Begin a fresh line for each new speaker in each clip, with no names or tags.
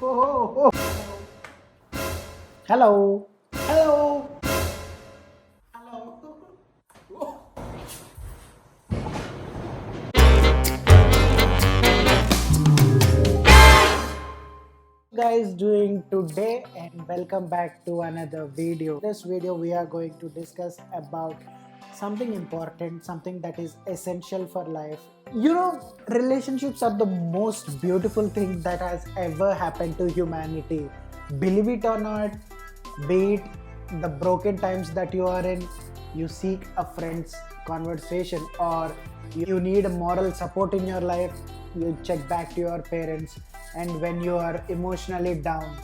Oh. Hello. Hello. Hello. Guys doing today and welcome back to another video. This video we are going to discuss about something important, something that is essential for life. Relationships are the most beautiful thing that has ever happened to humanity. Believe it or not, be it the broken times that you are in, you seek a friend's conversation, or you need a moral support in your life, you check back to your parents, and when you are emotionally down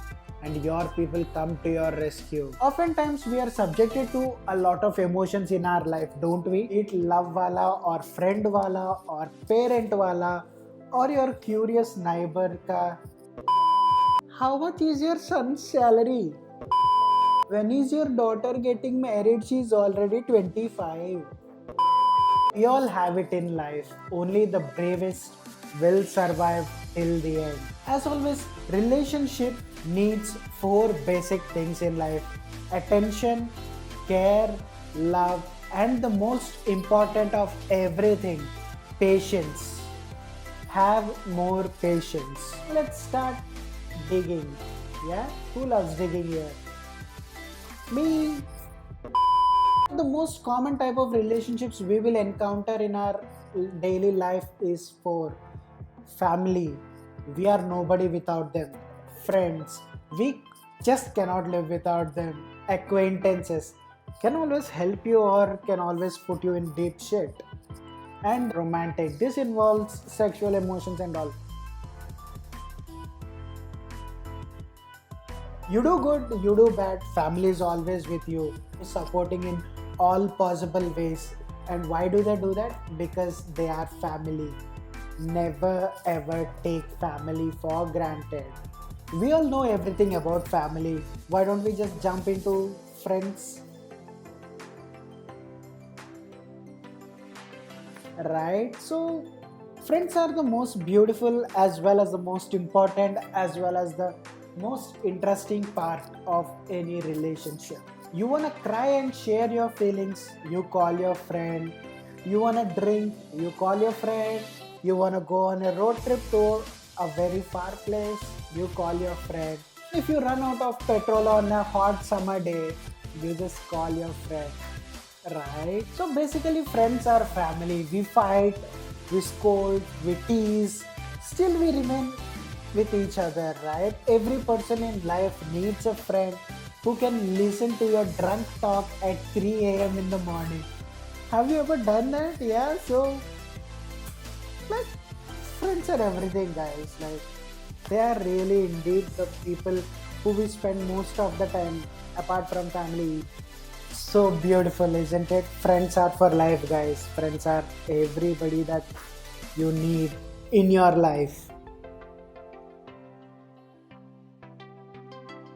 and your people come to your rescue. Oftentimes we are subjected to a lot of emotions in our life, don't we? It love wala or friend wala or parent wala or your curious neighbor ka. How much is your son's salary? When is your daughter getting married? She's already 25. We all have it in life. Only the bravest will survive till the end. As always, relationship needs four basic things in life: attention, care, love, and the most important of everything, patience. Have more patience. Let's start digging. Yeah? Who loves digging here? Me. The most common type of relationships we will encounter in our daily life is for family. We are nobody without them. Friends, we just cannot live without them. Acquaintances can always help you or can always put you in deep shit. And romantic, this involves sexual emotions and all. You do good, you do bad, family is always with you, supporting in all possible ways. And why do they do that? Because they are family. Never ever take family for granted. We all know everything about family. Why don't we just jump into friends? Right? So, friends are the most beautiful as well as the most important as well as the most interesting part of any relationship. You wanna cry and share your feelings, you call your friend. You wanna drink, you call your friend. You wanna go on a road trip to a very far place, you call your friend. If you run out of petrol on a hot summer day, you just call your friend. Right? So basically, friends are family. We fight, we scold, we tease, still we remain with each other, right? Every person in life needs a friend who can listen to your drunk talk at 3 a.m. in the morning. Have you ever done that? Yeah, so like friends are everything, guys. Like they are really indeed the people who we spend most of the time apart from family. So beautiful, isn't it? Friends are for life, guys. Friends are everybody that you need in your life.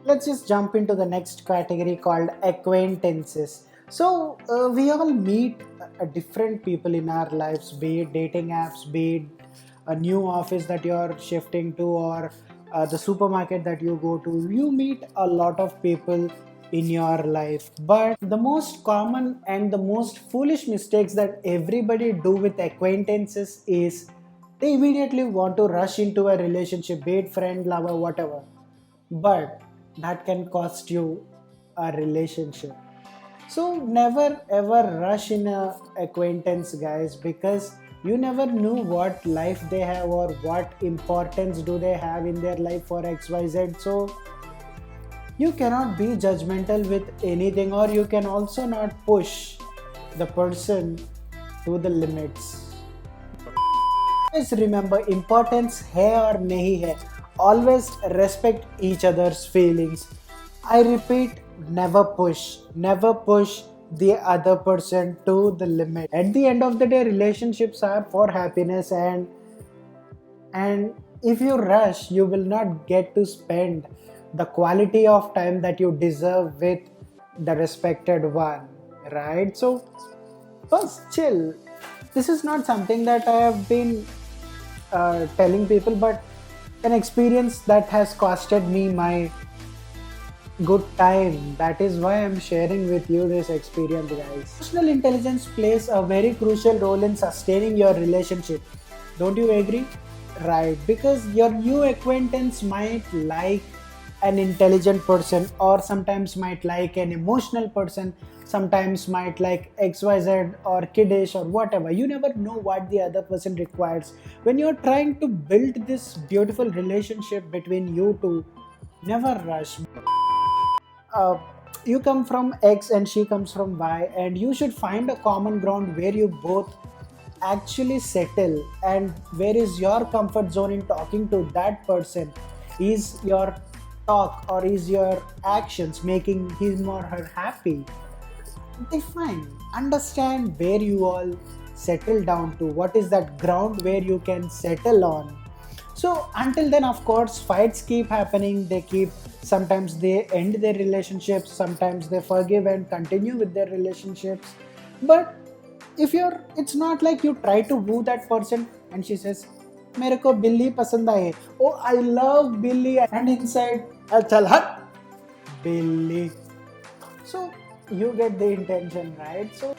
Let's just jump into the next category called acquaintances. So we all meet different people in our lives, be it dating apps, be it a new office that you're shifting to, or the supermarket that you go to. You meet a lot of people in your life, but the most common and the most foolish mistakes that everybody do with acquaintances is they immediately want to rush into a relationship, be it friend, lover, whatever, but that can cost you a relationship. So never ever rush in a acquaintance, guys, because you never knew what life they have or what importance do they have in their life for XYZ. So you cannot be judgmental with anything, or you can also not push the person to the limits. Always remember, importance hai or nahi hai. Always respect each other's feelings. I repeat, never push. Never push the other person to the limit. At the end of the day, relationships are for happiness, and if you rush, you will not get to spend the quality of time that you deserve with the respected one, right? So first, chill. This is not something that I have been telling people, but An experience that has costed me my good time. That is why I'm sharing with you this experience, guys. Emotional intelligence plays a very crucial role in sustaining your relationship. Don't you agree? Right, because your new acquaintance might like an intelligent person, or sometimes might like an emotional person, sometimes might like XYZ or kiddish or whatever. You never know what the other person requires. When you're trying to build this beautiful relationship between you two, never rush. uh, you come from X and she comes from Y, and you should find a common ground where you both actually settle. And where is your comfort zone in talking to that person? Is your talk or is your actions making him or her happy? Define, understand where you all settle down to, what is that ground where you can settle on. So until then, of course, fights keep happening. They keep, sometimes they end their relationships, sometimes they forgive and continue with their relationships. But if you're, it's not like you try to woo that person and she says मेरे को बिल्ली पसंद आए, oh I love बिल्ली, and inside चल हट बिल्ली. So you get the intention, right? So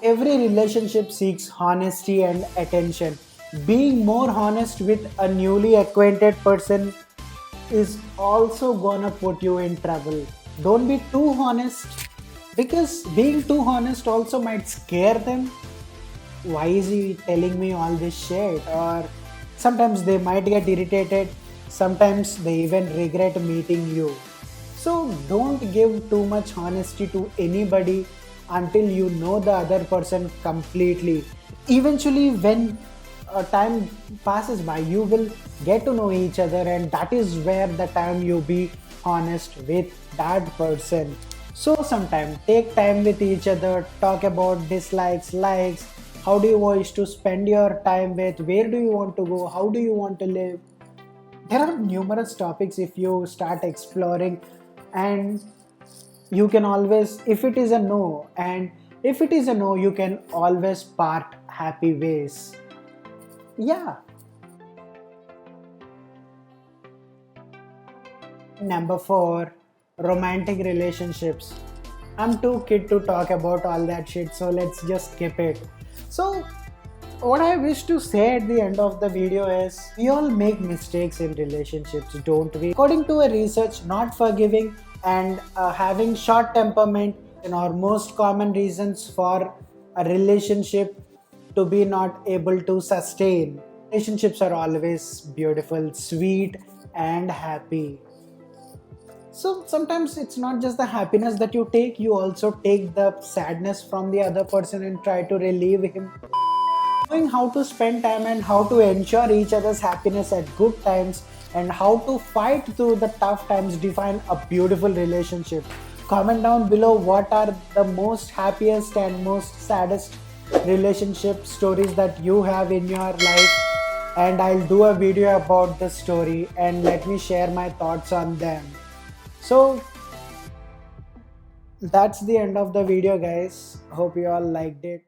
every relationship seeks honesty and attention. Being more honest with a newly acquainted person is also gonna put you in trouble. Don't be too honest, because being too honest also might scare them. Why is he telling me all this shit? Or sometimes they might get irritated, sometimes they even regret meeting you. So don't give too much honesty to anybody until you know the other person completely. Eventually, when time passes by, you will get to know each other, and that is where the time you be honest with that person. So sometime take time with each other, talk about dislikes, likes, how do you wish to spend your time with, where do you want to go, how do you want to live. There are numerous topics if you start exploring. And you can always, if it is a no, and if it is a no, you can always part happy ways. Yeah. Number 4, romantic relationships. I'm too kid to talk about all that shit, so let's just skip it. So what I wish to say at the end of the video is, we all make mistakes in relationships, don't we? According to a research, not forgiving and having short temperament are most common reasons for a relationship to be not able to sustain. Relationships are always beautiful, sweet, and happy. So sometimes it's not just the happiness that you take, you also take the sadness from the other person and try to relieve him. Knowing how to spend time and how to ensure each other's happiness at good times and how to fight through the tough times define a beautiful relationship. Comment down below what are the most happiest and most saddest relationship stories that you have in your life, and I'll do a video about the story and let me share my thoughts on them. So that's the end of the video, guys. Hope you all liked it.